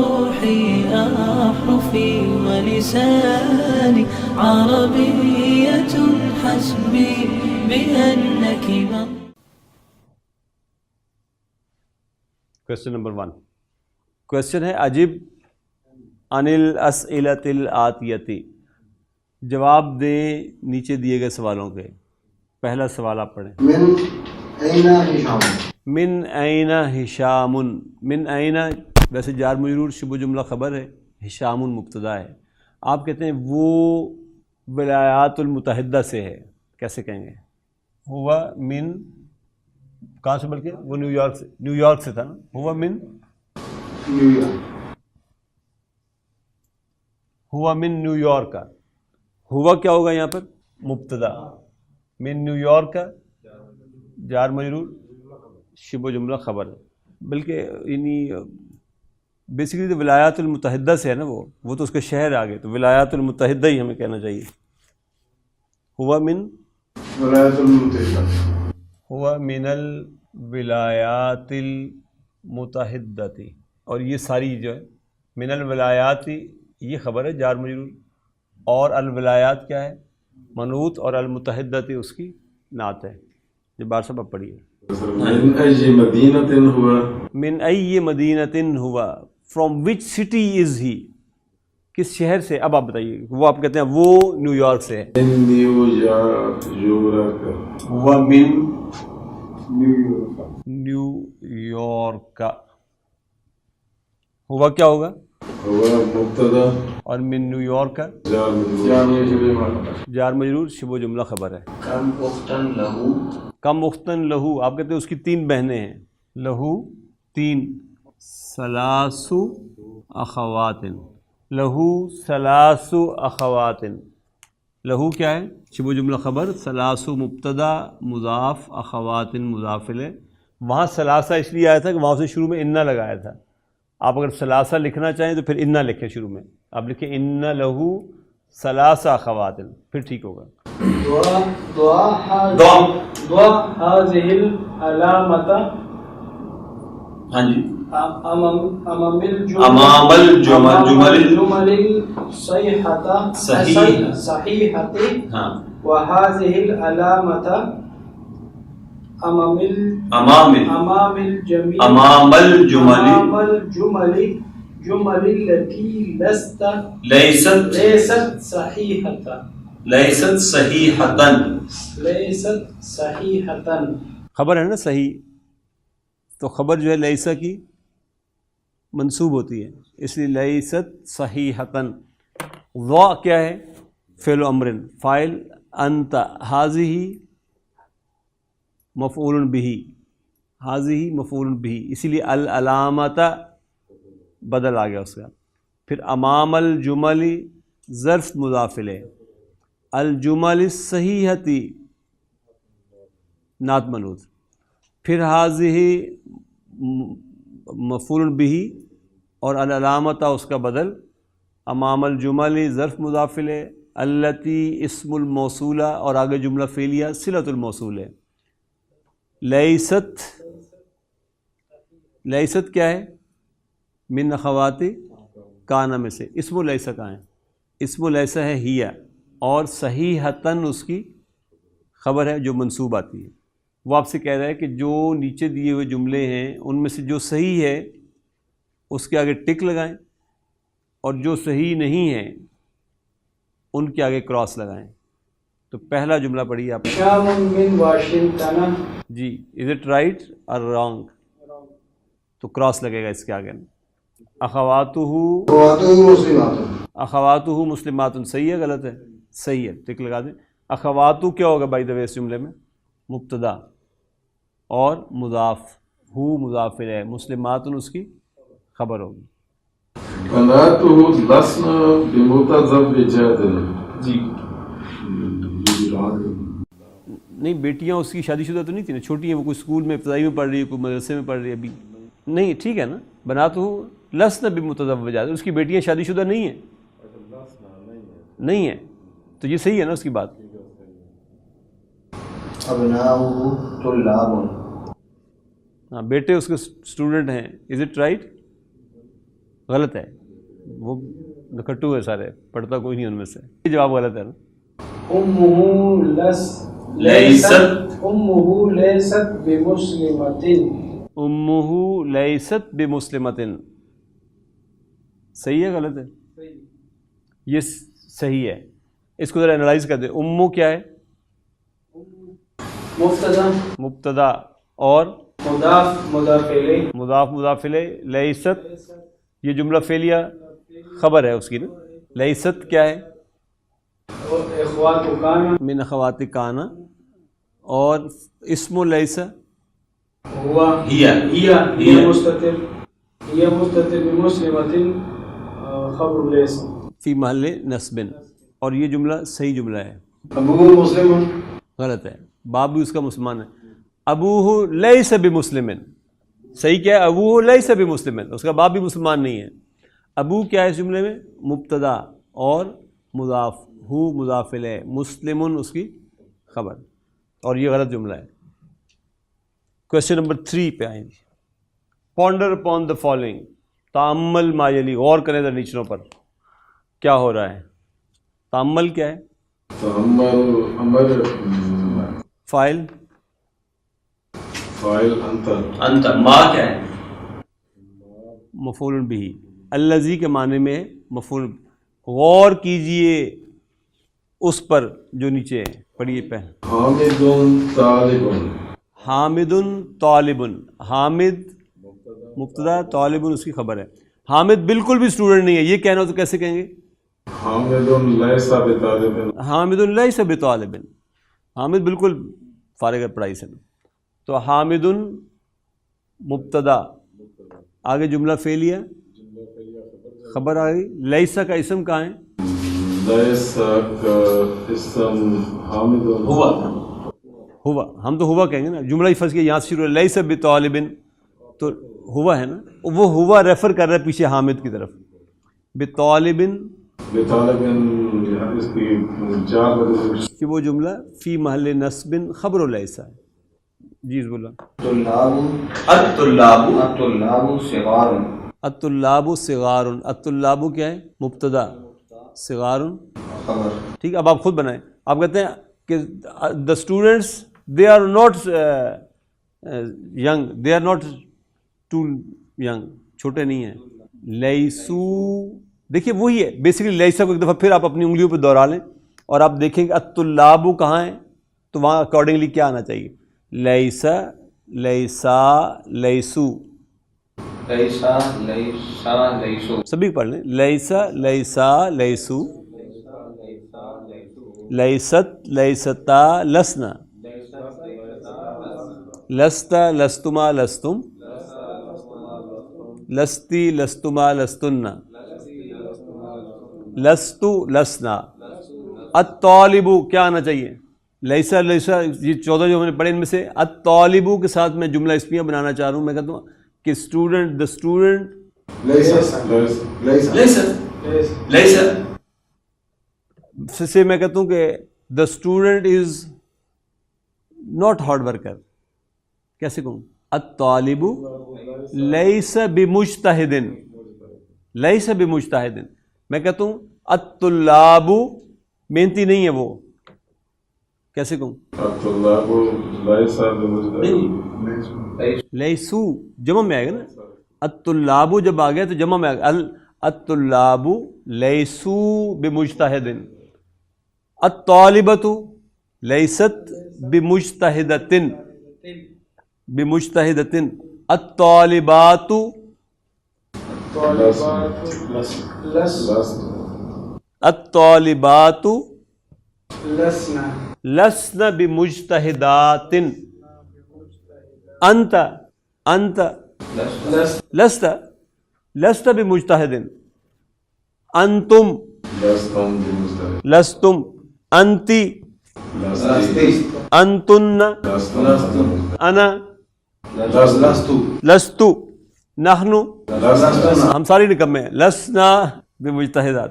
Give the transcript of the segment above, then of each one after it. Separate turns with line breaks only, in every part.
روحي أحرفي ولساني عربية حسبي بأنك
Question number 1. Question ہے عجیب انل اسئلۃ الآتیتی. جواب دیں نیچے دیے گئے سوالوں کے. پہلا سوال آپ پڑھیں. من این ہشام. من این ویسے جار مجرور شبہ جملہ خبر ہے، ہشام مبتدا ہے. آپ کہتے ہیں وہ ولایات المتحدہ سے ہے. کیسے کہیں گے؟ ہوا من کہاں سے؟ بلکہ وہ نیو یارک سے تھا نا. ہوا من نیو یارک کا. ہوا کیا ہوگا یہاں پر؟ مبتدا. من نیو یارک کا جار مجرور شبہ جملہ خبر ہے. بلکہ یعنی بیسیکلی تو ولایات المتحدہ سے ہے نا. وہ تو اس کے شہر آگے، تو ولایات المتحدہ ہی ہمیں کہنا چاہیے. ہوا من
ولایات المتحدہ،
ہوا من الولایات المتحدہ. اور یہ ساری جو ہے من الولایات یہ خبر ہے جار مجرور، اور الولایات کیا ہے؟ منوط، اور المتحدہ اس کی نعت ہے. یہ بار سب اب پڑھیے.
من ای مدینۃ ہوا،
من ای مدینۃ ہوا، فرام وچ سٹی از ہی، کس شہر سے. اب آپ بتائیے. وہ آپ کہتے ہیں وہ نیو یارک سے ہے.
من نیو یارک،
ہوا من نیو یارک کا. ہوا کیا ہوگا؟
ہوا مبتدا،
اور من نیو یارک کا جار مجرور شبہ جملہ خبر ہے.
کم اختن لہو،
کم اختن لہو. آپ کہتے ہیں اس کی 3 بہنیں ہیں. لہو 3، ثلاث اخوات. لہو ثلاث اخوات. لہو کیا ہے؟ شبہ جملہ خبر. ثلاث مبتدا، مضاف، اخوات مضاف الیہ. وہاں ثلاثہ اس لیے آیا تھا کہ وہاں سے شروع میں انا لگایا تھا. آپ اگر ثلاثہ لکھنا چاہیں تو پھر انا لکھیں شروع میں. آپ لکھیں ان لہو ثلاث اخوات، پھر ٹھیک ہوگا.
هذه العلامة
ہاں جی،
امام
الجمل
صحیحة،
ہاں،
وهذه العلامة امام الجمل التي ليست صحيحة.
خبر ہے نا صحیح، تو خبر جو ہے لیسا کی منصوب ہوتی ہے، اس لیے لیست صحیحتاً. ضا کیا ہے؟ فعل امر، فاعل انت، حاضی مفعول بہ، حاضی مفعول بہ، اسی لیے العلامت بدل آ گیا اس کا. پھر امام الجمل ظرف مضاف الیہ، الجمل الصحیحتی نعت منوط. پھر حاضی مفعول بہ اور العلامت اس کا بدل. امام الجمل ظرف مضاف الیہ، التی اسم الموصولہ، اور آگے جملہ فعلیہ صلۃ الموصول ہے. لیست کیا ہے؟ من اخوات کانا میں سے. اسم لیسہ کہاں ہے؟ اسم لیسہ ہے ہیا، اور صحیحتاً اس کی خبر ہے جو منصوب آتی ہے. وہ آپ سے کہہ رہا ہے کہ جو نیچے دیے ہوئے جملے ہیں ان میں سے جو صحیح ہے اس کے آگے ٹک لگائیں، اور جو صحیح نہیں ہے ان کے آگے کراس لگائیں. تو پہلا جملہ پڑھیے آپ.
شام من واشنگٹن.
جی، is it right or wrong? تو کراس لگے گا اس کے آگے. اخواتہ مسلمات. صحیح ہے غلط ہے؟ صحیح ہے، ٹک لگا دیں. اخواتو کیا ہوگا بائی دا وے اس جملے میں؟ مبتدا اور مضاف، ہو مضاف الیہ، مسلمات اس کی خبر ہوگی.
بناتہ لسن بمتزوجات.
جی نہیں، بیٹیاں اس کی شادی شدہ تو نہیں تھی نا، چھوٹی ہیں. وہ کوئی اسکول میں ابتدائی میں پڑھ رہی ہے، کوئی مدرسے میں پڑھ رہی ہے ابھی. نہیں ٹھیک ہے نا. بناتہ لسن بمتزوجات، اس کی بیٹیاں شادی شدہ نہیں ہیں. نہیں ہیں تو یہ صحیح ہے نا اس کی بات.
ابناؤہ طلاب.
ہاں، بیٹے اس کے اسٹوڈنٹ ہیں. از اٹ رائٹ؟ غلط ہے، وہ نکٹو ہے سارے، پڑھتا کوئی نہیں ان میں سے. یہ جواب غلط ہے نا.
امہ لیست بمسلمۃ.
امہ لیست بمسلمۃ. صحیح ہے غلط ہے؟ یہ صحیح ہے. اس کو ذرا انالائز کر دیں. امو کیا ہے؟
مبتدا،
مبتدا اور
مضاف مضاف الیہ،
مضاف مضاف الیہ. لیست یہ جملہ فعلیہ خبر ہے اس کی نا. لیست کیا ہے؟
اور اخوات کان،
من اخوات کان. اور اسم لیس
ہوا ہی مستتر بمسلمۃ خبر لیس
فی محل نصب. اور یہ جملہ صحیح جملہ ہے.
ابو مسلم.
غلط ہے. باپ بھی اس کا مسلمان ہے. ابوہ لیس بمسلم. صحیح کیا ہے؟ ابوہ لیس بمسلم. اس کا باپ بھی مسلمان نہیں ہے. ابو کیا ہے اس جملے میں؟ مبتدا اور مضاف، ہو مضاف الیہ، مسلم اس کی خبر. اور یہ غلط جملہ ہے. کویشچن نمبر 3 پہ آئیں گے. Ponder upon the following. Tamil ما یلی. غور کریں ذرا نیچروں پر کیا ہو رہا ہے. تامل کیا ہے؟
امر
فائل
انت. ما کیا ہے؟
مفعول بھی. الذی کے معنی میں مفعول. غور کیجئے اس پر جو نیچے ہے. پڑھیے پہ.
حامد طالب.
حامد طالب. حامد مبتدا، طالب اس کی خبر ہے. حامد بالکل بھی اسٹوڈنٹ نہیں ہے. یہ کہنا ہو تو کیسے کہیں گے؟
حامد لیس بطالب.
حامد لیس بطالب. حامد بالکل فارغ ہے پڑھائی سے. تو حامد مبتدا، آگے جملہ فعلیہ خبر آ گئی. لیسا کا اسم کہاں ہے؟
لیس کا اسم حامد
ہوا. ہم تو ہوا کہیں گے نا. جملہ ہی فرض کیا یہاں سے شروع ہے لیس بطالب، تو ہوا ہے نا. وہ ہوا ریفر کر رہا ہے پیچھے حامد کی طرف. بطالب
اس کی چار
کہ وہ جملہ فی محل نصب خبر لیسا ہے. جی بولا.
الطلاب صغار.
الطلاب صغار. الطلاب کیا ہے؟ مبتدا. صغار
خبر.
ٹھیک. اب آپ خود بنائیں. آپ کہتے ہیں کہ the students they are not young, they are not too young, چھوٹے نہیں ہیں. لیسو، دیکھیے وہی ہے بیسیکلی. لیسا کو ایک دفعہ پھر آپ اپنی انگلیوں پہ دوہرا لیں اور آپ دیکھیں کہ الطلاب کہاں ہے، تو وہاں اکارڈنگلی کیا آنا چاہیے؟ لیسا، لیسا، لیسو.
لیسا لیسو.
سبھی پڑھ لیں. لیسا، لیسا، لیسو. لیست، لیستا، لسنا. لست، لستما، لستم. لستی، لستما، لستن. لستو، لسنا. الطالب کیا آنا چاہیے؟ لیسا، لیسا. یہ 14 جو ہم نے پڑھے ان میں سے الطالب کے ساتھ میں جملہ اسمیہ بنانا چاہ رہا ہوں. میں کہتا ہوں کہ اسٹوڈنٹ، دا اسٹوڈنٹ.
لیسا
سے میں کہتا ہوں کہ the student is not hard worker. کیسے کہوں؟ الطالب لیس بمجتہد. لیس بمجتہد. میں کہتا ہوں الطلاب محنتی نہیں ہے وہ. کیسے کہوں؟
الطلاب لیس بمجتہد.
لیسو جمع میں آئے گا نا. الطلاب جب آ گیا تو جمع میں آ گیا. الطلاب لیسو بمجتہد. الطالبۃ لیست بمجتہدۃ. بمجتہدۃ. الطالبات الطالبات لسن بمجتہدات. انت، انت لست، لست بمجتہد. انتم لستم. انتی انتن. انا لستو. نحن ہم ساری نکمے ہیں. لسنا بمجتہدات،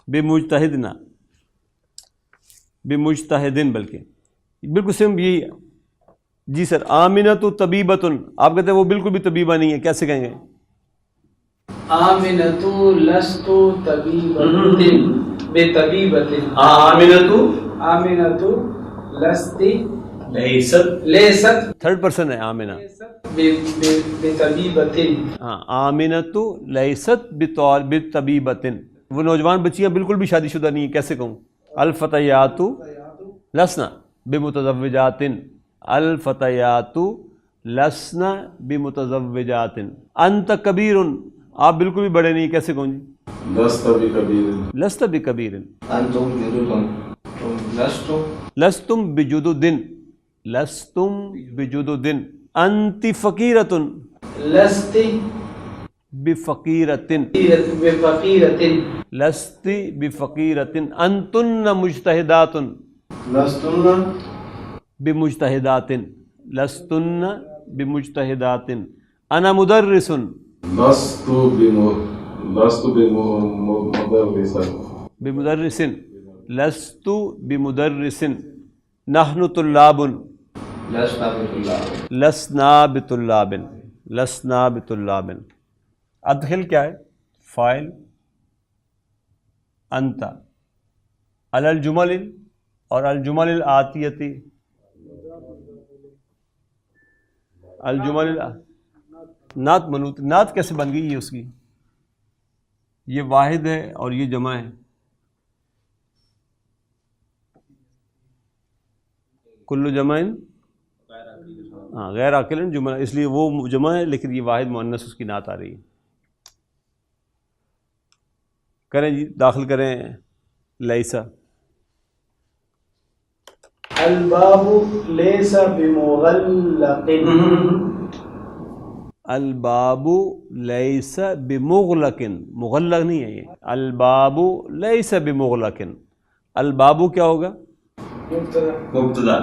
بمجتہدنا، بمجتہدن. بلکہ بالکل سیم یہی ہے. جی سر. آمنۃ طبیبۃ. آپ کہتے ہیں وہ بالکل بھی طبیبہ نہیں ہے. کیسے کہیں گے؟
آمنة لست طبيبة بطبيبة.
آمنة
آمنة لست
لیست
تھرڈ پرسن ہے آمنہ.
بطبيبة.
ہاں آمنۃ لیست بطبیبۃ. وہ نوجوان بچیاں بالکل بھی شادی شدہ نہیں ہیں، کیسے کہوں؟ الفتیات لسنا بمتزوجات. الفتیات لسنا بمتزوجات. انت کبیر، آپ بالکل بھی بڑے نہیں، کیسے کہوں جی؟
لست بکبیر.
لست بکبیر.
انتم جدد لستم
لستم بجدد. لستم بجدد. انت فقیرۃ
لست
بفقیرۃ.
بفقيرة.
لست بفقیرۃ. انتن مجتہدات
لستن
بمجتہدات. لستن بمجتہدات. انا مدرس
لست بمدرس.
بمدرس. لست بمدرس. نحن طلاب
لسنا بطلاب.
لسنا بطلاب. لسنا بطلاب. ادخل کیا ہے؟ فاعل. انت علی الجمل اور الجمل الآتیتی. الجمل نعت منوط. نعت کیسے بن گئی؟ یہ اس کی یہ واحد ہے اور یہ جمع ہے. کل جمع غیر عاقل جمع، اس لیے وہ جمع ہے لیکن یہ واحد مؤنث اس کی نعت آ رہی ہے. کریں جی، داخل کریں لیسا.
الباب ليس بمغلق.
الباب لیس بمغلق. مغلق نہیں ہے یہ. الباب لیس بمغلق. الباب کیا ہوگا؟
مبتدا.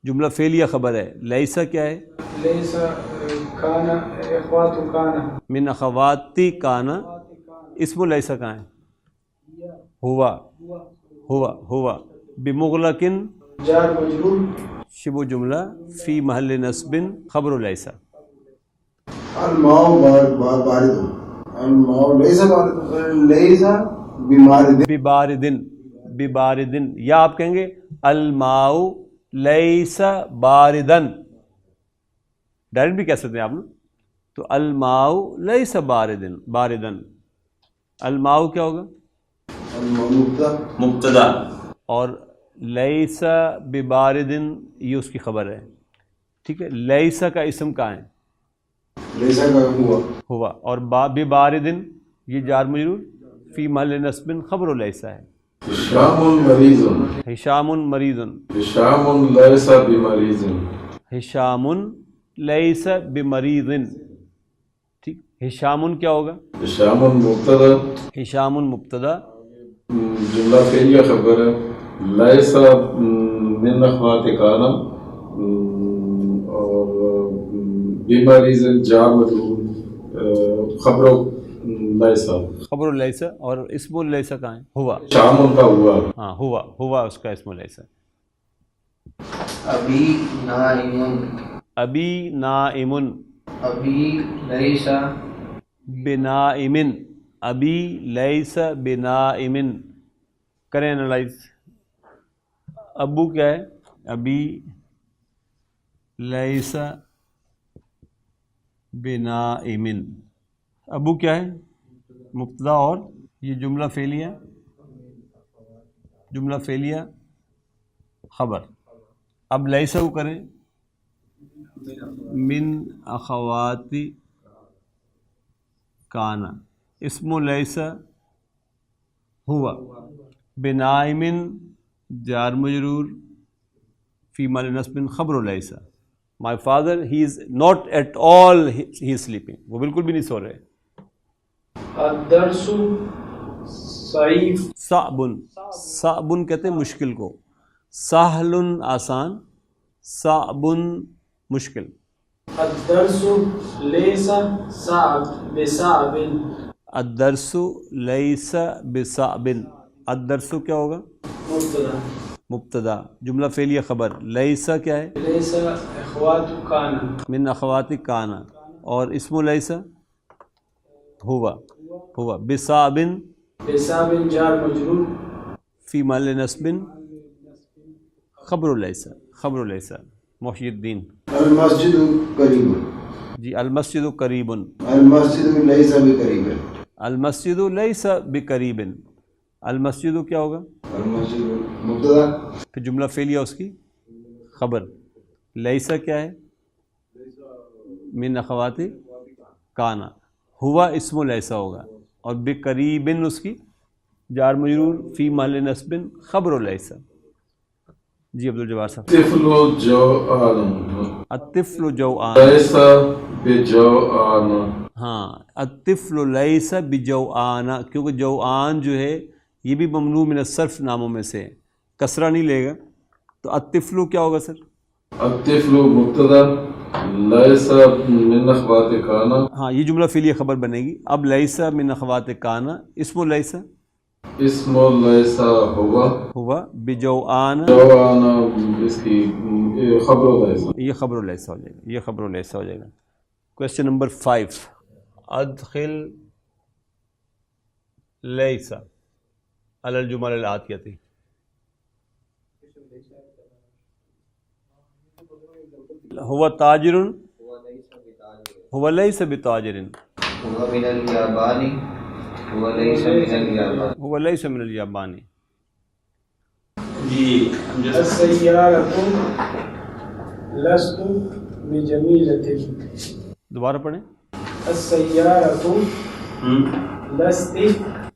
جملہ فعلیہ خبر ہے. لیسا کیا ہے؟
ليس كان اخوات كان.
من اخواتی کانا. اسم لیسا کہاں ہے؟ ہوا. ہوا ہوا. بمغلق
جار مجرور.
شبہ جملہ فی محل نصب خبر لیسا.
الماء بارد. الماء ليس بمارد.
بباردن. بباردن. یا آپ کہیں گے الماء لیس باردن، ڈائریکٹ بھی کہہ سکتے ہیں آپ نا. تو الماء لیس باردن. باردن. الماء کیا ہوگا؟
مبتدا.
اور لیس بباردن یہ اس کی خبر ہے. ٹھیک ہے. لیسا کا اسم کہاں ہے؟
ليس کا ہوا.
اور بباردن یہ جار مجرور فی محل نصب خبر لیسا ہے.
ہشام مریض.
ہشام مریض.
ہشام لیس بمریض.
ہشام لیس بمریض. ٹھیک. ہشام کیا ہوگا؟
ہشام مبتدا.
ہشام مبتدا.
جملہ فعلیہ خبر ہے. لیس من اخوات کانا اور بمریض جار مجرور خبر لیسا.
خبر لیسا. اور اسم لیسا کہاں ہے؟ ہوا.
شام کا ہوا.
ہاں ہوا. ہوا اس کا اسم لیسا.
ابی نائم.
ابی نائم.
ابی لیس
بنائم. ابی لیس بنائم. کریں انالائز. ابو کیا ہے؟ ابی لیس بنائم. ابو کیا ہے؟ مبتدا. اور یہ جملہ فعلیہ. جملہ فعلیہ خبر. اب لیسا کو کریں. من اخواتی کانا. اسم لیسا ہوا. بنائم جار مجرور فی محل نصب خبر لیسا. My father he is not at all he is sleeping. وہ بالکل بھی نہیں سو رہے.
الدرس صعیب.
صعبن. صعبن کہتے ہیں مشکل کو. سہل آسان. صعبن مشکل.
الدرس لیس صعب بصعب.
الدرس لیس بصعب. الدرس کیا ہوگا؟
مبتدا.
مبتدا. جملہ فعلیہ خبر. لیسا کیا ہے؟
لیس اخوات کان.
من اخواتی کانا. اور اسم لیسا ہوا. ہوا بصابن
بصاب جار مجرور
فی محل نصب خبر لیس محی الدین
المسجد قریب
جی المسجد قریب
المسجد لیس بقریب
المسجد لیس بقریب المسجد کیا ہوگا
المسجد مبتدا
پھر جملہ فعلیہ اس کی خبر لیسا کیا ہے من اخوات کانا ہوا اسم لیسا ہوگا اور بقریبن اس کی جار مجرور فی محل نصب خبر لیسا جی عبدالجبار صاحب
طفل جوعان
الطفل جوعان
لیس بجوعان
ہاں الطفل لیس بجوعان کیونکہ جوعان جو ہے یہ بھی ممنوع من الصرف ناموں میں سے کسرہ نہیں لے گا تو الطفل کیا ہوگا سر
الطفل مبتدا لیس من اخوات کانا
ہاں یہ جملہ فعلیہ خبر بنے گی اب لیسا من اخوات کانا اسم لیسا
اسم لیس
ہوا بجوعان
جوعان اس کی خبر لیس
یہ خبر لیسا ہو جائے گا یہ خبر لیسا ہو جائے گا کویسچن نمبر 5 ادخل لیسا علی الجمل الآتیہ ہوا تاجر ہوا لیس بتاجر
هو من اليابان هو ليس من اليابان
ہوا لیس من الیابانی
السيارة لست بجميلة
دوبارہ پڑھیں
السيارة لست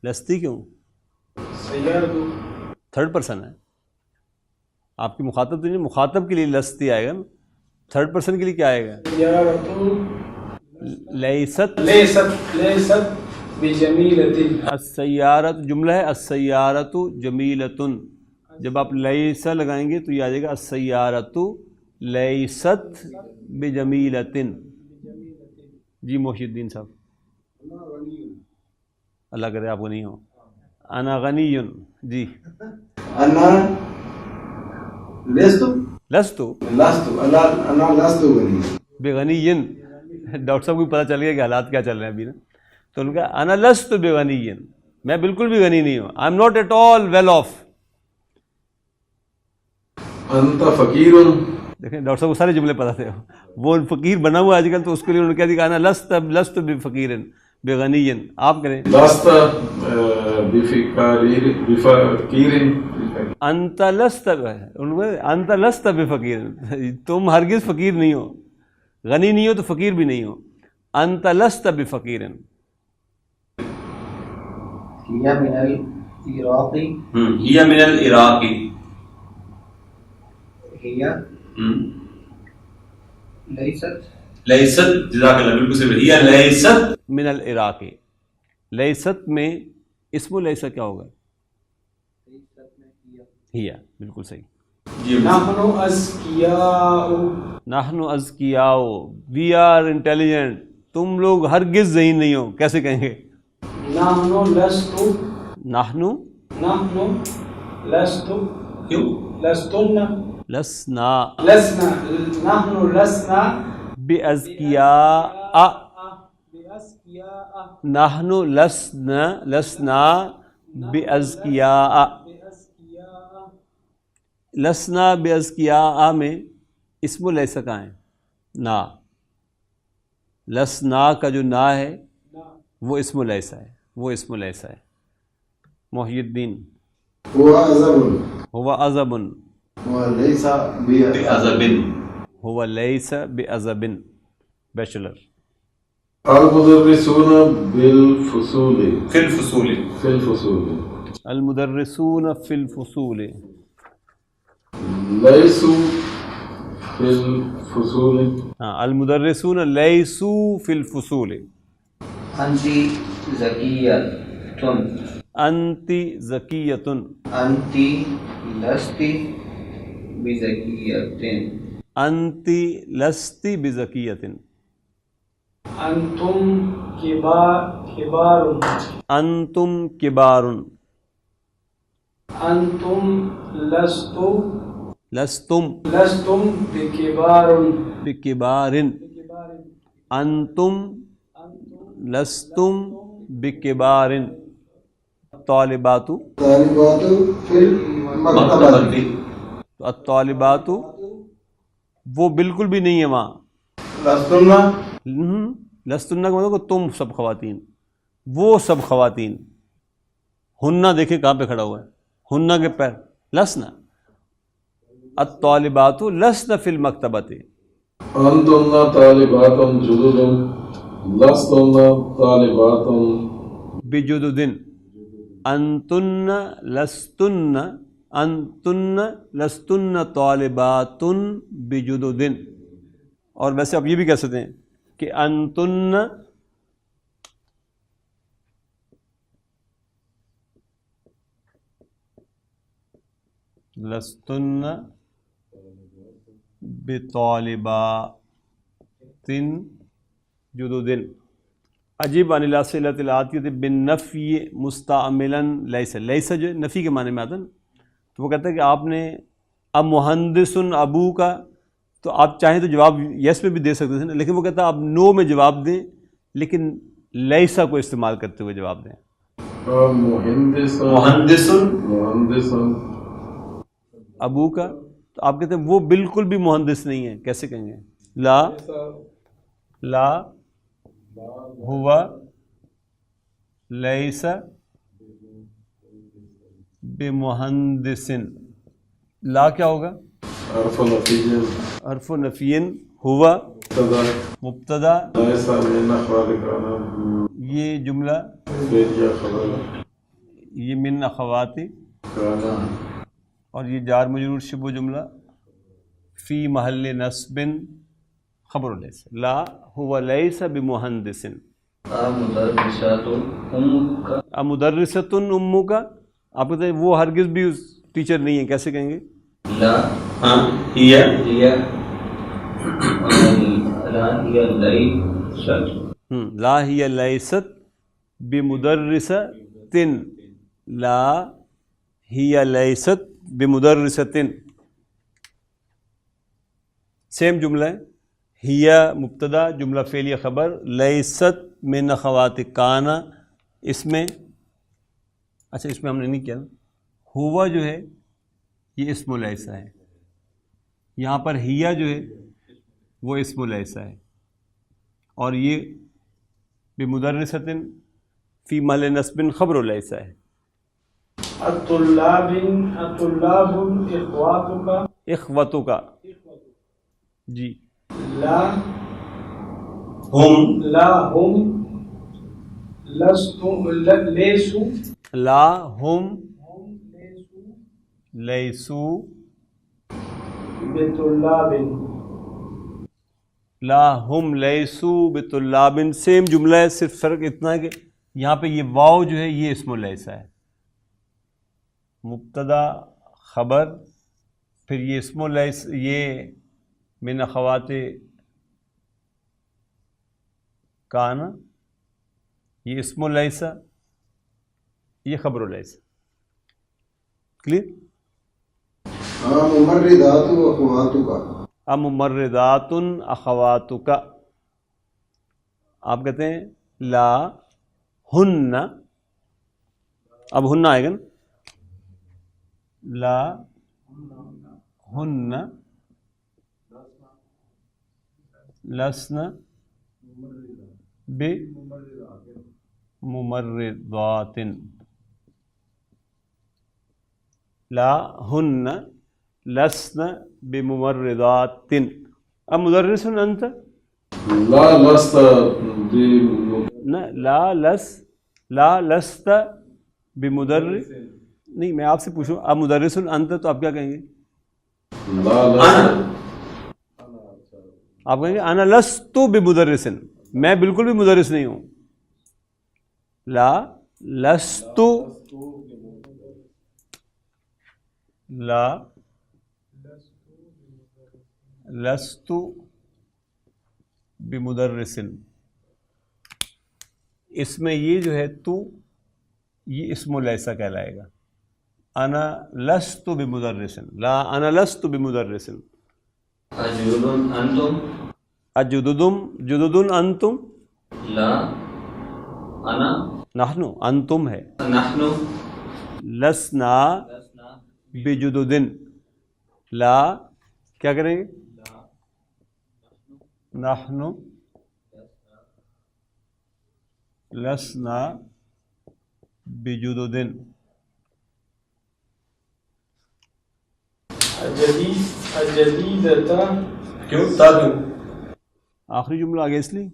لستی کیوں
سيارة
تھرڈ پرسن ہے آپ کی مخاطب تو نہیں مخاطب کے لیے لستی آئے گا نا تھرڈ پرسن کے لیے کیا آئے گا
سيارة
لیست
ليست بجميلة
السیارت جملہ ہے السیارت جمیلتن جب آپ لیسا لگائیں گے تو یہ آ جائے گا السیارت لیست بجمیلتن جی محی الدین صاحب اللہ کرے آپ غنی ہو انا غنی جی
انا لست
لستو
انا لست غنی
بے غنی ڈاکٹر صاحب کو پتہ چل گیا کہ حالات کیا چل رہے ہیں ابھی نا تو ان کا انا لست بے غنی میں بالکل بھی غنی نہیں ہوں I am not at all well off
انت فقیر
دیکھیں ڈاکٹر صاحب کو سارے جملے پتہ تھے وہ فقیر بنا ہوا آج کل تو اس کے لیے انہوں نے کہا انا لست بفقیر بے غنی آپ کریں
لست بفقیر
انت لست بفقیر تم ہرگز فقیر نہیں ہو غنی نہیں ہو تو فقیر بھی نہیں ہو انت لست بفقیر
هي من العراق
هي من العراق
هي ليست
جزاک اللہ بالکل صحیح هي ليست
من العراق لیست میں اسم لیسا کیا ہوگا ہی بالکل صحیح
نحن أذكياء
نحن اذکیاء وی آر انٹیلیجنٹ تم لوگ ہرگز ذہین نہیں ہو کیسے کہیں گے
نحن لست
نحن
لست
کیوں
لستن
لسنا
لسنا نحن لسنا
باذکیاء
بأذكياء
نحن لسنا باذکیاء لسنا باذکیاء میں اسم لیسا کہاں ہے نا لسنا کا جو نا ہے وہ اسم لیسا ہے محی الدین
هو عذب
ہوا عذب
وليس
بعذب
ہوا لیس بعذب بیچلر
المدرسون بالفصول
فی الفصول
المدرسون فی الفصول
لیسوا فی الفصول
ہاں المدرسون لیسوا فی الفصول
انت زکیہ
انت زکیۃ
انت لست بزکیہ
انت لست بزکیۃ
أنتم كبار
انتم کبار
أنتم
لستم
بكبار
بکبار انتم لستم بکبار الطالبات
طالبات فی المکتبۃ
مکتبتی
تو الطالبات وہ بالکل بھی نہیں ہے وہاں.
لستن
لستن کا مطلب کہ تم سب خواتین، وہ سب خواتین. ہننا دیکھیں کہاں پہ کھڑا ہوا ہے، ہننا کے پیر، لسنا. الطالبات لسن فی المکتبۃ.
أنتن طالبات جدد لستن طالبات
بجدد. انتن لستن، انتن لستن طالبات بجدد. اور ویسے آپ یہ بھی کہہ سکتے ہیں کہ انتن لستن بطالبات جدد. عجیب عن الاسئلۃ الآتیۃ بالنفی مستعملا لیس. لیس جو ہے نفی کے معنی میں آتا ہے نا، تو وہ کہتا ہے کہ آپ نے اب مہندس ابو کا، تو آپ چاہیں تو جواب یس میں بھی دے سکتے تھے نا، لیکن وہ کہتا ہے آپ نو میں جواب دیں لیکن لیسا کو استعمال کرتے ہوئے جواب دیں.
مہندس
مہندس
مہندس
ابو کا، تو آپ کہتے ہیں وہ بالکل بھی مہندس نہیں ہے. کیسے کہیں گے؟ لا ہوا لیس بمہندس. لا کیا ہوگا؟
حرف نفی
حرف نفین. ہوا
مبتدا
مبتدا،
ليس من أخواتك
یہ جملہ،
فعل یا خبر
یہ من اخواتی،
كان
اور یہ جار مجرور شبہ جملہ فی محل نصب خبر لیس. لا هو لیس بمہندس.
مدرسات امک
امدرست امک، آپ کہتے ہیں وہ ہرگز بھی اس ٹیچر نہیں ہے. کیسے کہیں گے؟
لا
ہاں ہی
هي لا هي ليست
لا ہی لیست بمدرست. لا ہی لیست بمدرست. سیم جملہ ہے، ہی مبتدا، جملہ فعلیہ خبر، لیست من اخوات کانا. اس میں اچھا اس میں ہم نے نہیں کیا نا، ہوا جو ہے یہ اسم لیسا ہے، یہاں پر ہیا جو ہے وہ اسم لیسا ہے، اور یہ بمدرست فی محل نصب خبر لیسا ہے.
الطلاب اخواتك
اخوتوں کا جی.
لا
ہم
لا هم ليسوا
لا ہم لیسو
بطلاب
لا ہم لیسو بطلاب. سیم جملہ ہے، صرف فرق اتنا ہے کہ یہاں پہ یہ واو جو ہے یہ اسم لیسا ہے، مبتدا خبر، پھر یہ اسم لیس، یہ من اخوات کانا، یہ اسم لیسا، یہ خبر لیسا. کلیئر؟
ممرضات اخواتک.
اممرضات اخواتک. آپ کہتے ہیں لا ہن، اب ہن آئے گا نا، لا ہن لسن بممرضات. لا ہن لسن بممرضات. اب مدرس انت؟
لا لست
لا لست بمدرس. نہیں میں آپ سے پوچھوں اب مدرس انت تو آپ کیا کہیں گے؟
لا لست
آپ کہیں گے انا لست بمدرس، میں بالکل بھی مدرس نہیں ہوں. لا لست لا لست بمدرس. اس میں یہ جو ہے تو یہ اسم لیسا کہلائے گا. انا لست بمدرس، لا انا لست بمدرس.
اجود انتم
اجددم جدد انتم.
لا انا
نحنو انتم ہے.
نحن
لسنا بجددن. لا کیا کریں گے؟ نحنو لسنا بجددن.
الجديدة
کیوں تا کیوں؟
آخری جملہ آگے اس لیے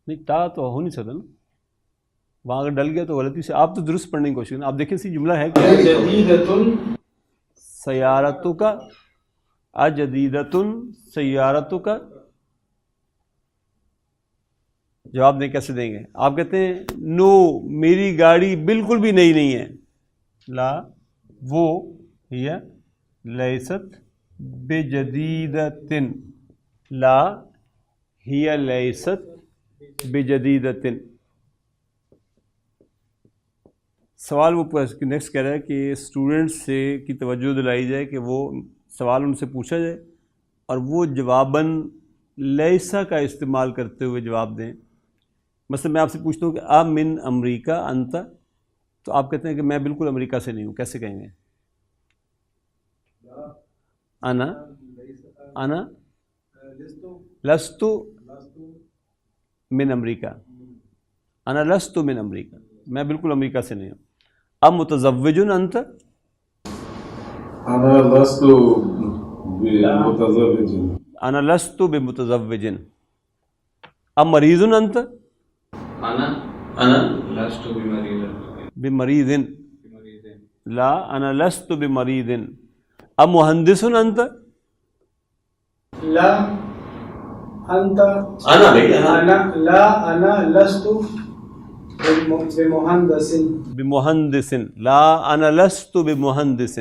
نہیں، تا تو ہو نہیں سکتا نا، وہاں اگر ڈل گیا تو غلطی سے. آپ تو درست پڑھنے کی کوشش کریں. آپ دیکھیں سی جملہ ہے کہ
جديدة
سیارتوں کا اجدیدتن سیارتوں کا. جواب دیں کیسے دیں گے؟ آپ کہتے ہیں نو میری گاڑی بالکل بھی نئی نہیں ہے. لا وہ ہی لیست بجدیدتن. لا ہی لیست بجدیدتن. سوال وہ نیکسٹ کہہ رہا ہے کہ اسٹوڈنٹس سے کی توجہ دلائی جائے کہ وہ سوال ان سے پوچھا جائے اور وہ جواباً لیسا کا استعمال کرتے ہوئے جواب دیں. مثلا میں آپ سے پوچھتا ہوں کہ آپ من امریکہ انت، تو آپ کہتے ہیں کہ میں بالکل امریکہ سے نہیں ہوں. کیسے کہیں گے؟ انا لستو من امریکہ. انا لستو من امریکہ، میں بالکل امریکہ سے نہیں ہوں. اب متزوج انت،
أنا لست بمتزوج.
انا لست بمتزوج. اب مریض انت،
انا
لست بمريض
بمریض. لا انا لست بمریض. اب مہندس انت،
لا أنت
انا بھائی انا
أنا لست بمهندس.
بمہندس. لا انا لست بمہندس.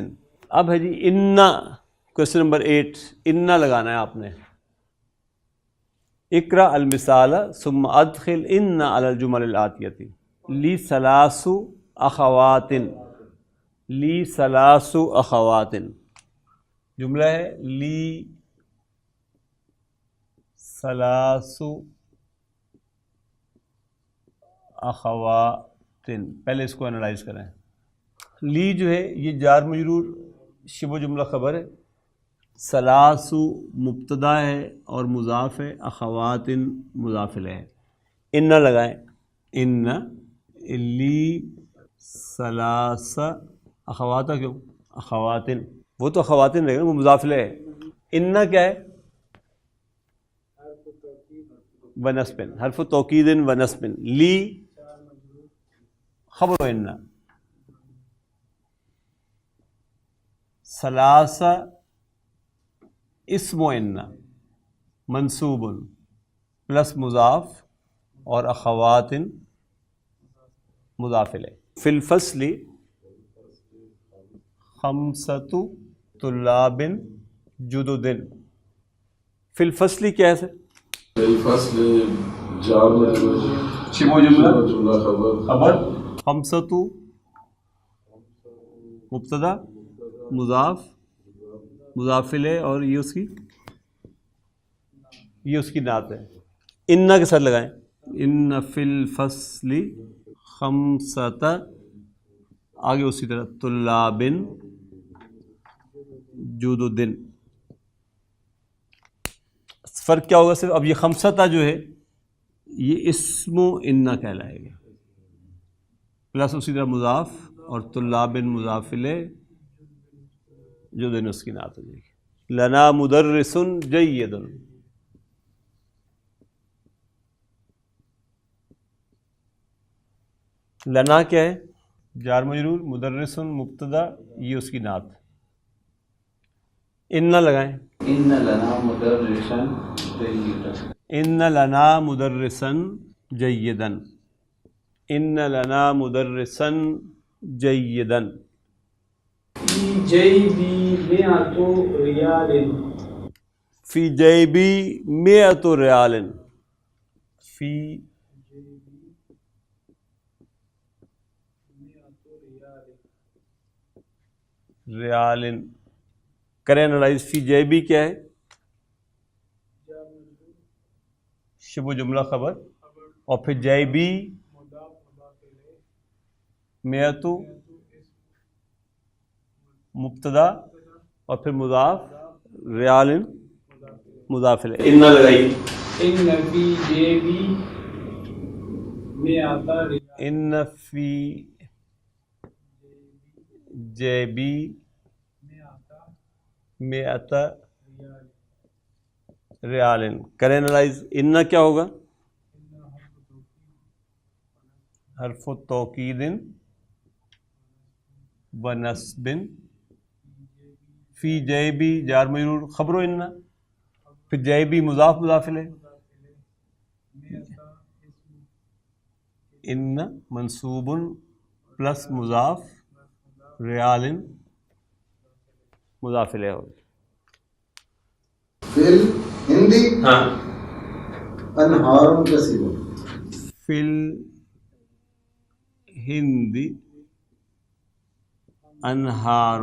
اب ہے جی انا، کوشچن نمبر 8. انا لگانا ہے آپ نے. اقرا المثال ثم ادخل ان علی الجمل الآتیہ. لی ثلاث اخوات. لی ثلاث اخوات. جملہ ہے لی ثلاث اخوات. پہلے اس کو انالائز کریں. لی جو ہے یہ جار مجرور شبہ جملہ خبر ہے. ثلاث مبتدا ہے اور مضاف ہے. اخوات مضاف الیہ ہے. ان لگائیں. ان لی ثلاث اخوات. کیوں اخواتن؟ وہ تو اخواتن رہے گا، وہ مضاف الیہ ہے. ان کیا ہے؟ ونسبن، حرف توکید ونسبن. لی خبر ان. ثلاث اسم ان منصوب پلس مضاف اور اخوات مضاف الیہ. فی الفصل خمسۃ طلاب جدد. فی الفصل کیا ہے سر؟
الفصل جار مجرور
شبہ جملہ
جملہ خبر.
خبر.
خمسۃ مبتدا مضاف مضاف الیہ اور یہ اس کی نعت ہے. ان کے ساتھ لگائیں. ان فی الفصل خمسۃ، آگے اسی طرح طلاب جدد. فرق کیا ہوگا صرف اب یہ خمسطہ جو ہے یہ اسم و انا کہلائے گا پلس اسی طرح مضاف اور طلاب مضاف الیہ جو دن اس کی نعت ہو جائے گی. لنا مدرس جید. لنا کیا ہے؟ جار مجرور، مدرس مبتدا، یہ اس کی نعت. ان لگائیں.
ان لنا مدرسا جيدا.
ان لنا مدرسا جیدا. ان لنا مدرسا جیدا.
في جيبي 100 ريال.
فی جیبی 100 ریال. فی ریال. کریں انالائز. فی جیبی کیا ہے؟ شبہ جملہ خبر اور پھر جیبی میتو مبتدا اور پھر مضاف ریال مضاف الیہ.
ان لگائی
ان فی جیبی مئۃ ریال
ان فی جیبی مئۃ ریال. کریں انالائز. ان کیا ہوگا؟ حرف توکید و نصب. فی جیبی جار مجرور خبر ان. پھر جیبی مضاف مضاف الیہ. ان منصوب پلس مضاف ریال مضاف الیہ ہوگا.
فی الہندی
ہاں
انہار کثیر.
فی الہندی انہار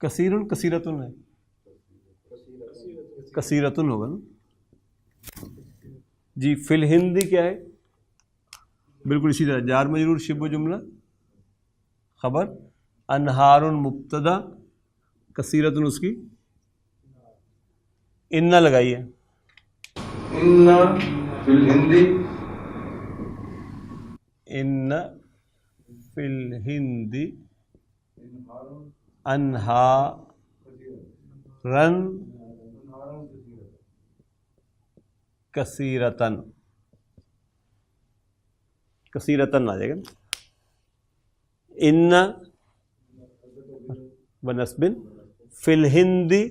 کثیر کثیرتن ہے. کثیرتن ہوگا نا جی. فی الہندی کیا ہے؟ بالکل اسی طرح جار مجرور شبہ جملہ خبر. انہار مبتدا کثیرتن اس کی ان لگائیے.
ان فی الہندی
ان فی الہندی انہارن کثیرتن. کثیرتن آ جائے گا. ان بنسبن فی الہندی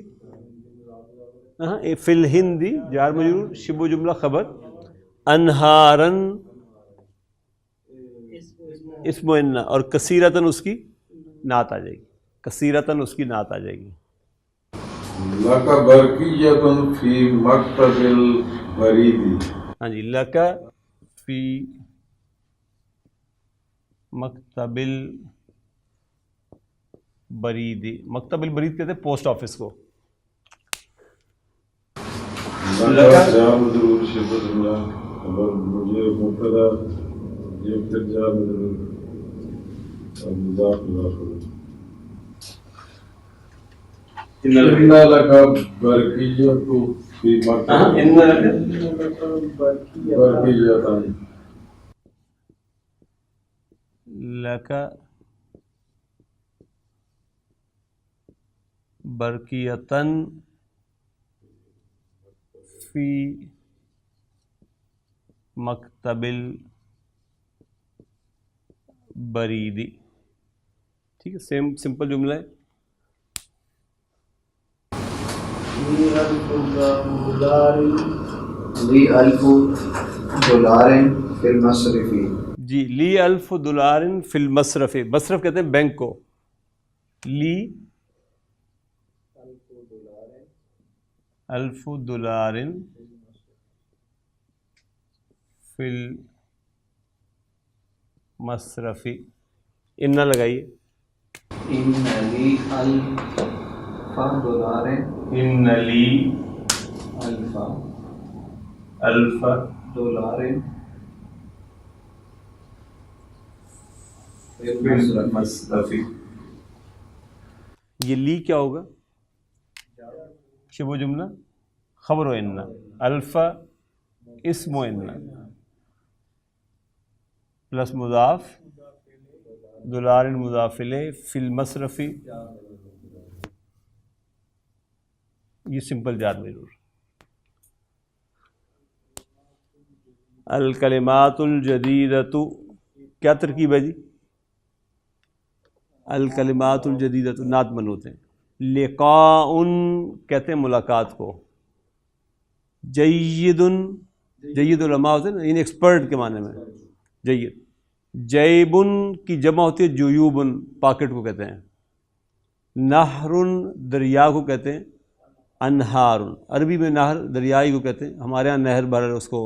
فی الہندی جار مجرور شبہ جملہ خبر. انہارن اسم و ان اور کثیرتن اس کی نعت آ جائے گی. کثیرتن اس کی نعت آ جائے گی.
لک برقیۃ فی مکتب البرید.
ہاں جی. لکا فی مکتب البرید. مکتب البرید کہتے ہیں پوسٹ آفس کو.
لک جار مجرور شبہ جملہ خبر مجھے مبتدا یہ پھر جار مجرور اور مضاف مضاف الیہ.
ان
ان لک برقیۃ فی مکتب
ان
برقیۃ.
لکا برقیتن فی مکتب البریدی. ٹھیک ہے. سیم سمپل جملہ ہے.
لی الف دولار فی المصرف.
جی. لی الف دولار فی المصرف. مصرف کہتے ہیں بینک کو. لی الف دولار فی المصرف. ان لگائیے.
ان لی الف دولار
ان لی
الف
الف
دولار
مصرف. یہ لی کیا ہوگا؟ شبہ جملہ خبر و ان. الفا اسم و ان پلس مضاف دولار مضاف الیہ فی المصرف. یہ سمپل جار مجرور. الکلمات الجدیدۃ کیا ترکیب ہے جی؟ الکلمات الجدیدۃ نعت منوط ہیں. لقاء کہتے ہیں ملاقات کو. جید جید علماء ہوتے ہیں نا ان ایکسپرٹ کے معنی میں جید. جیبن کی جمع ہوتی ہے جیوبن پاکٹ کو کہتے ہیں. نہر دریا کو کہتے ہیں انہار. عربی میں نہر دریائی کو کہتے ہیں. ہمارے ہاں نہر بھر اس کو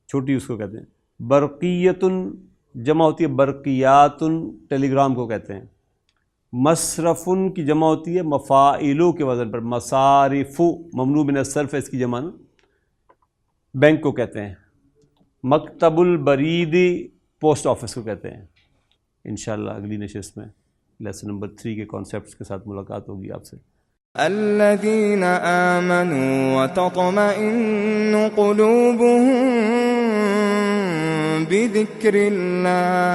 چھوٹی اس کو کہتے ہیں. برقیتن جمع ہوتی ہے برقیاتن ٹیلی گرام کو کہتے ہیں. مصرفن کی جمع ہوتی ہے مفاعلو کے وزن پر مصارف. ممنوع من الصرف ہے اس کی جمع نا. بینک کو کہتے ہیں. مکتب البرید پوسٹ آفس کو کہتے ہیں. انشاءاللہ اگلی نشست میں لیسن نمبر 3 کے کانسیپٹس کے ساتھ ملاقات ہوگی آپ سے.
الذين آمنوا وتطمئن قلوبهم بذكر الله